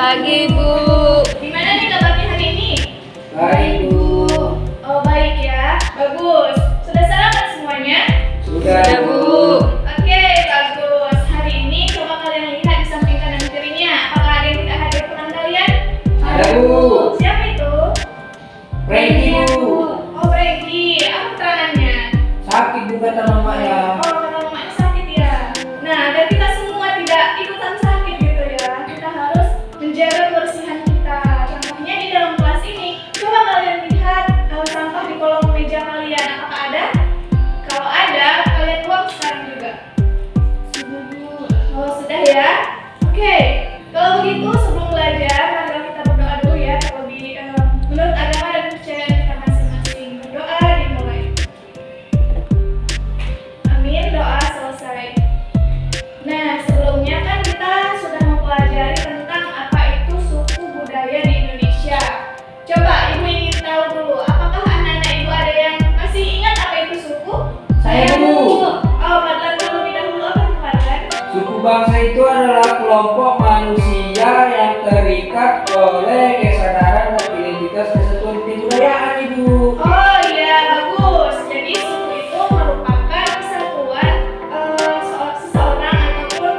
Pagi, Bu. Gimana nih kabarnya hari ini? Baik, Bu. Oh, baik ya. Bagus. Sudah sarapan semuanya? Sudah, Bu. Oke, bagus. Hari ini coba kalian lihat di samping kanan kirinya. Apakah ada yang tidak hadir teman kalian? Ada, Bu. Siapa itu? Franky, Bu. Oh, Franky. Apa keterangannya? Sakit Bu kata mamanya. Oh, karena mamanya sakit ya. Nah, dan kita semua tidak ikutan sakit gitu ya. Kita harus menjaga kebersihan kita. Contohnya di dalam kelas ini. Coba kalian lihat sampah di kolong meja kalian. Apakah ada? Kalau ada, kalian buang sekarang juga. Oh, sudah ya? Oke. Kalau begitu, sebelum belajar, mari kita berdoa dulu ya. Terlebih menurut agama dan kepercayaan kita masing-masing. Berdoa dimulai. Amin, doa selesai. Nah, sebelumnya kan kita sudah mempelajari tentang apa itu suku budaya di Indonesia. Coba Ibu ingin tahu dulu, apakah anak-anak Ibu ada yang masih ingat apa itu suku? Saya, Bu. Oh, Fadlan terlebih dahulu apa itu Fadlan? Suku bangsa itu adalah kelompok manusia yang terikat oleh kesadaran dan identitas kesatuan kebudayaan, Ibu. Oh iya, bagus. Jadi suku itu merupakan kesatuan seseorang ataupun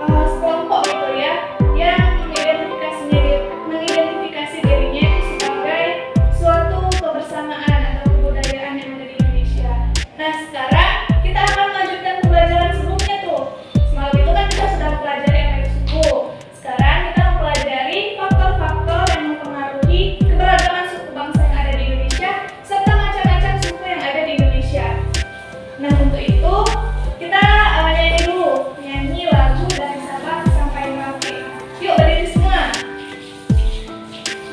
sekelompok gitu ya, yang mengidentifikasi dirinya itu sebagai suatu kebersamaan atau kebudayaan yang ada di Indonesia. Nah, sekarang kita akan melanjutkan pembelajaran sebelumnya tuh. Semalam itu kan kita sudah mempelajari apa itu suku. Sekarang kita mempelajari faktor-faktor yang mempengaruhi keberagaman suku bangsa yang ada di Indonesia serta macam-macam suku yang ada di Indonesia. Nah, untuk itu kita nyanyi dulu, nyanyi lagu dari Sabang sampai Merauke. Yuk berdiri semua.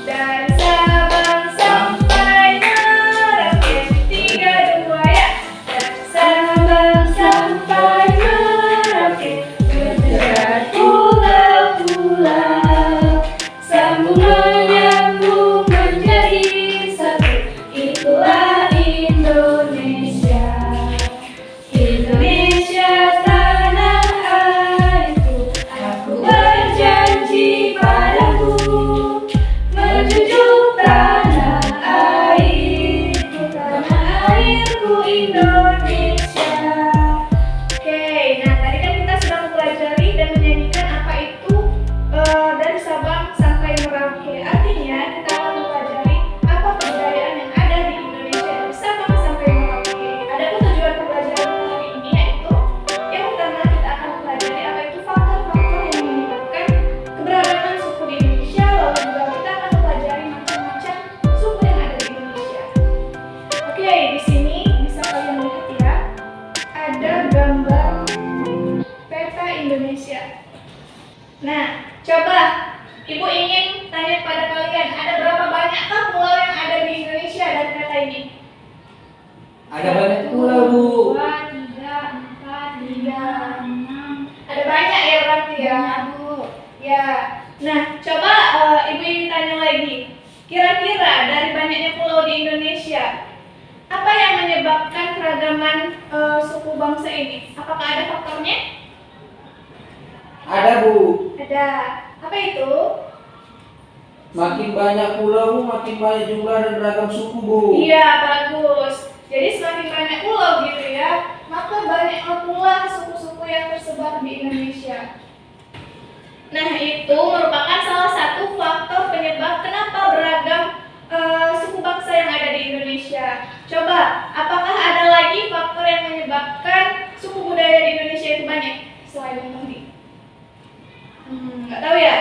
Dari Sabang sampai Merauke, 3, 2 ya. Dari Sabang sampai Merauke, berdekat pulau-pulau, sambungan nyambung menjadi satu. Itulah Indonesia. Indonesia tanah airku, aku berjanji padamu menjunjung tanah airku, Indonesia. Oke, nah tadi kan kita sudah mempelajari dan menyanyikan apa itu dari Sabang sampai Merauke. Artinya kita akan mempelajari apa kebudayaan yang ada di Indonesia dari Sabang sampai Merauke. Adapun tujuan pembelajaran hari ini yaitu yang pertama kita akan mempelajari apa itu faktor-faktor yang menyebabkan keberagaman suku di Indonesia. Lalu juga kita akan mempelajari macam-macam suku yang ada di Indonesia. Oke, di sini bisa kalian lihat ya, ada gambar peta Indonesia. Nah, coba Ibu ingin tanya kepada kalian, ada berapa banyakkah pulau yang ada di Indonesia dari peta ini? Ada banyak pulau, Bu. 2, 3, 4, 5, 6. Ada banyak ya berarti ya, Bu. Ya. Nah, coba Ibu ingin tanya lagi. Kira-kira dari banyaknya pulau di Indonesia, apa yang menyebabkan keragaman suku bangsa ini? Apakah ada faktornya? Ada, Bu. Ada. Apa itu? Makin banyak pulau, Bu, makin banyak jumlah dan beragam suku, Bu. Iya, bagus. Jadi semakin banyak pulau gitu ya, maka banyaklah pula suku-suku yang tersebar di Indonesia. Nah, itu merupakan salah satu faktor penyebab kenapa beragam suku bangsa yang ada di Indonesia. Coba, apakah ada lagi faktor yang menyebabkan suku budaya di Indonesia itu banyak selain yang tadi? Nggak tahu ya?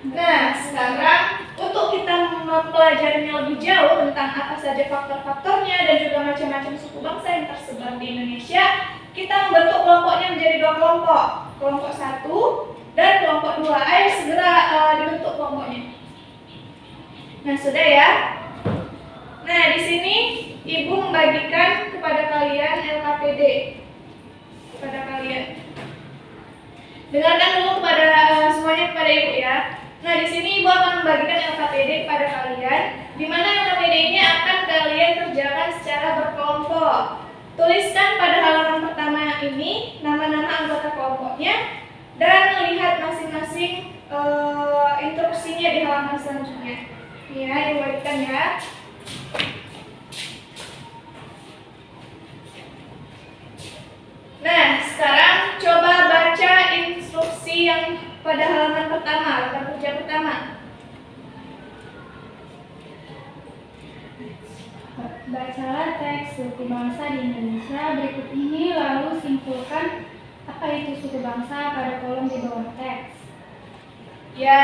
Nah, sekarang untuk kita mempelajarinya lebih jauh tentang apa saja faktor-faktornya dan juga macam-macam suku bangsa yang tersebar di Indonesia, kita membentuk kelompoknya menjadi 2 kelompok. Kelompok 1 dan kelompok 2. Ayo segera dibentuk kelompoknya. Nah, sudah ya? Nah, di sini Ibu membagikan kepada kalian LKPD. Kepada kalian. Dengarkan dulu kepada semuanya kepada Ibu ya. Nah, di sini Ibu akan membagikan LKPD kepada kalian, di mana LKPD ini akan kalian kerjakan secara berkelompok. Tuliskan pada halaman pertama ini nama-nama anggota kelompoknya dan lihat masing-masing instruksinya presentasinya di halaman selanjutnya. Ya, diwajibkan ya. Nah, sekarang coba baca instruksi yang pada halaman pertama, letak kerja pertama. Bacalah teks suku bangsa di Indonesia berikut ini, lalu simpulkan apa itu suku bangsa pada kolom di bawah teks. Ya,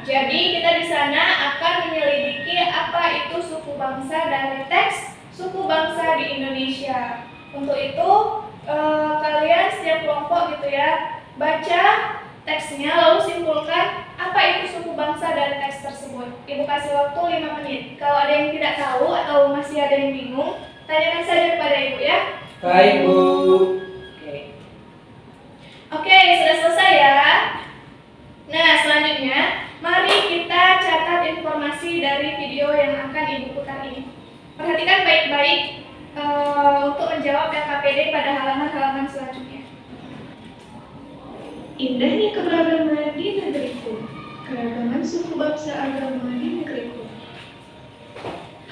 jadi kita di sana akan menyelidiki apa itu suku bangsa dari teks suku bangsa di Indonesia. Untuk itu, kalian setiap kelompok gitu ya, baca teksnya lalu simpulkan apa itu suku bangsa dari teks tersebut. Ibu kasih waktu 5 menit. Kalau ada yang tidak tahu atau masih ada yang bingung, tanyakan saja kepada ibu ya. Baik, Bu. Oke, sudah selesai ya. Nah, selanjutnya mari kita catat informasi dari video yang akan ibu putar ini. Perhatikan baik-baik untuk menjawab LKPD pada halaman-halaman selanjutnya. Indahnya keberagaman di negeriku, keragaman suku bangsa agama di negeriku.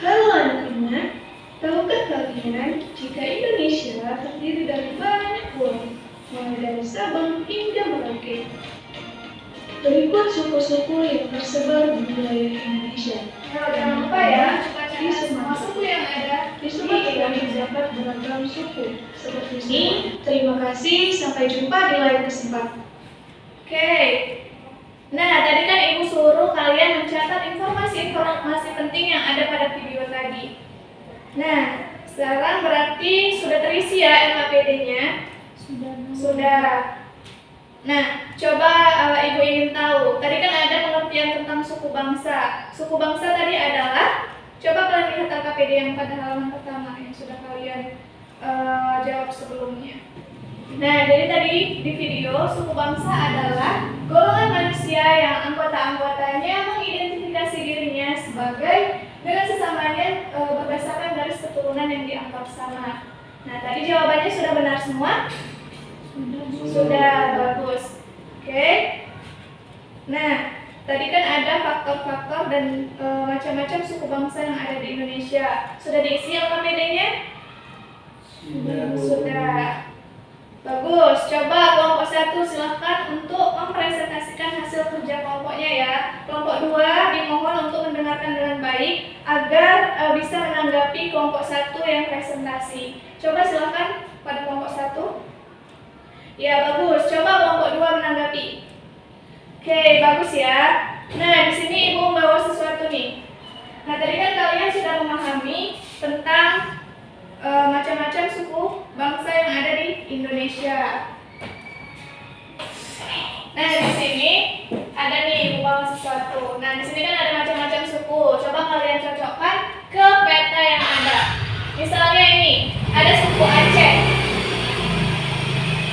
Halo anak-anak, tahukah kalian jika Indonesia terdiri dari banyak pulau, mulai dari Sabang hingga Merauke. Berikut suku-suku yang tersebar di wilayah Indonesia. Nah, jangan lupa ya, Di semua Sumatera. suku yang ada Di Sumatera terdapat beragam suku. Seperti ini, terima kasih, sampai jumpa di lain kesempatan. Oke. Nah, tadi kan ibu suruh kalian mencatat informasi-informasi penting yang ada pada video tadi. Nah, sekarang berarti sudah terisi ya LKPD-nya? Sudah. Nah, coba ibu ingin tahu. Tadi kan ada pengertian tentang suku bangsa. Suku bangsa tadi adalah, coba kalian lihat LKPD yang pada halaman pertama yang sudah kalian jawab sebelumnya. Nah, jadi tadi di video, suku bangsa adalah golongan manusia yang anggota-anggotanya mengidentifikasi dirinya sebagai dengan sesamanya berdasarkan garis keturunan yang dianggap sama. Nah, tadi jawabannya sudah benar semua? Sudah, bagus. Oke. Nah, tadi kan ada faktor-faktor dan macam-macam suku bangsa yang ada di Indonesia. Sudah diisi LKPD-nya? Sudah. Bagus, coba kelompok 1 silahkan untuk mempresentasikan hasil kerja kelompoknya ya. Kelompok 2 dimohon untuk mendengarkan dengan baik agar bisa menanggapi kelompok 1 yang presentasi. Coba silahkan pada kelompok 1. Ya, bagus, coba kelompok 2 menanggapi. Oke, bagus ya. Nah, di sini ibu membawa sesuatu nih. Nah, tadi kan kalian sudah memahami tentang macam-macam suku bangsa yang ada di Indonesia. Nah, di sini ada nih ibu bawa sesuatu. Nah, di sini kan ada macam-macam suku. Coba kalian cocokkan ke peta yang ada. Misalnya ini, ada suku Aceh.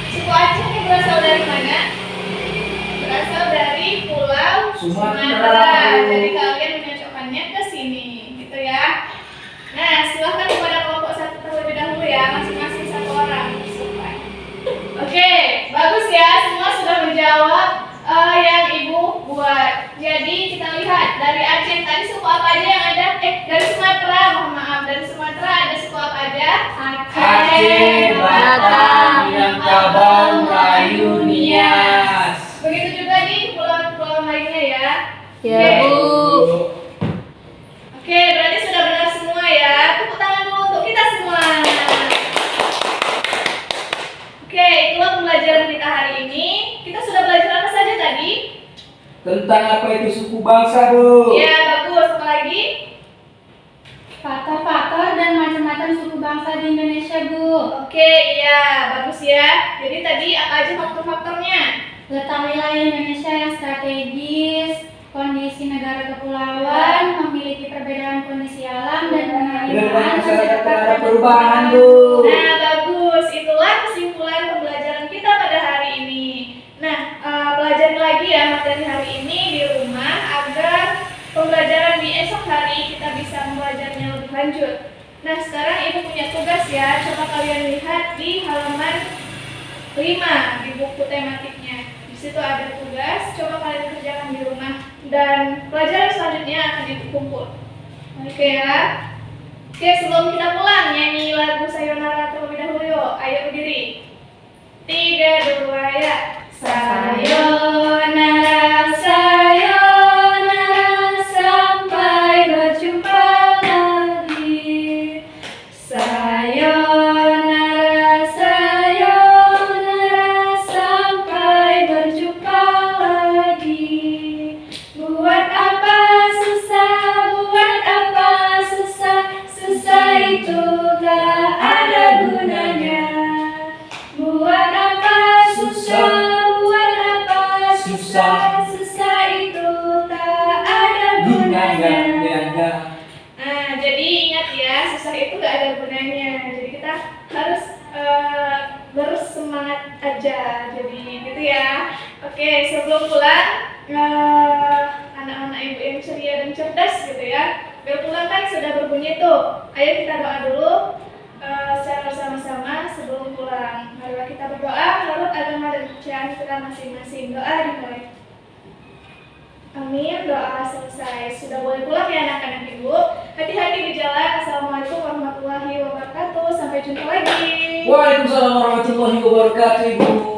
Suku Aceh ini berasal dari mana? Berasal dari Pulau Sumatera. Jadi kalian menyocokkannya ke sini, gitu ya. Nah, silahkan kepada kelompok 1 terlebih dahulu ya, masing-masing 1 orang. Oke, bagus ya, semua sudah menjawab yang ibu buat. Jadi kita lihat dari Aceh tadi suku apa aja yang ada? Dari Sumatera, mohon maaf, dari Sumatera ada suku apa aja? Aceh, Batam, Minangkabau, Melayu, Nias. Begitu juga di pulau-pulau lainnya ya. Ya, Oke. Bu. Oke, berarti sudah benar semua ya. Tepuk tangan dulu untuk kita semua. Oke, itulah pembelajaran kita hari ini. Kita sudah belajar apa saja tadi? Tentang apa itu suku bangsa, Bu? Ya, bagus. Apa lagi? Faktor-faktor dan macam-macam suku bangsa di Indonesia, Bu. Oke, iya, bagus ya. Jadi tadi apa aja faktor-faktornya? Letak wilayah Indonesia yang strategis, kondisi negara kepulauan, memiliki perbedaan kondisi alam, dan Benar, penerimaan masyarakat masyarakat ada perubahan, Bu. Nah, bagus. Itulah kesimpulan pembelajaran kita pada hari ini. Nah, pelajari lagi ya materi hari ini di rumah agar pembelajaran di esok hari kita bisa membelajarnya lebih lanjut. Nah, sekarang ibu punya tugas ya. Coba kalian lihat di halaman 5 di buku tematiknya. Di situ ada tugas, coba kalian kerjakan di rumah. Dan pelajaran selanjutnya akan dikumpul. Oke ya. Oke, sebelum kita pulang nyanyi lagu Sayonara terlebih dahulu yuk. Ayo berdiri. 3, 2, ya. Sayonara, sayonara, sampai berjumpa lagi. Sayonara, sayonara, sampai berjumpa lagi. Buat apa susah, susah itu gak ada gunanya. Buat apa susah, susah itu tak ada gunanya. Nah, jadi ingat ya, susah itu gak ada gunanya. Jadi kita harus bersemangat aja. Jadi gitu ya. Oke, sebelum pulang, anak-anak ibu yang ceria dan cerdas gitu ya. Bel pulang kan sudah berbunyi tuh. Ayo kita doa dulu secara bersama-sama sebelum pulang. Marilah kita berdoa menurut agama dan kepercayaan kita masing-masing. Doa dimulai. Amin, doa selesai. Sudah boleh pulang ya anak-anak ibu. Hati-hati di jalan. Assalamualaikum warahmatullahi wabarakatuh. Sampai jumpa lagi. Waalaikumsalam warahmatullahi wabarakatuh, Ibu.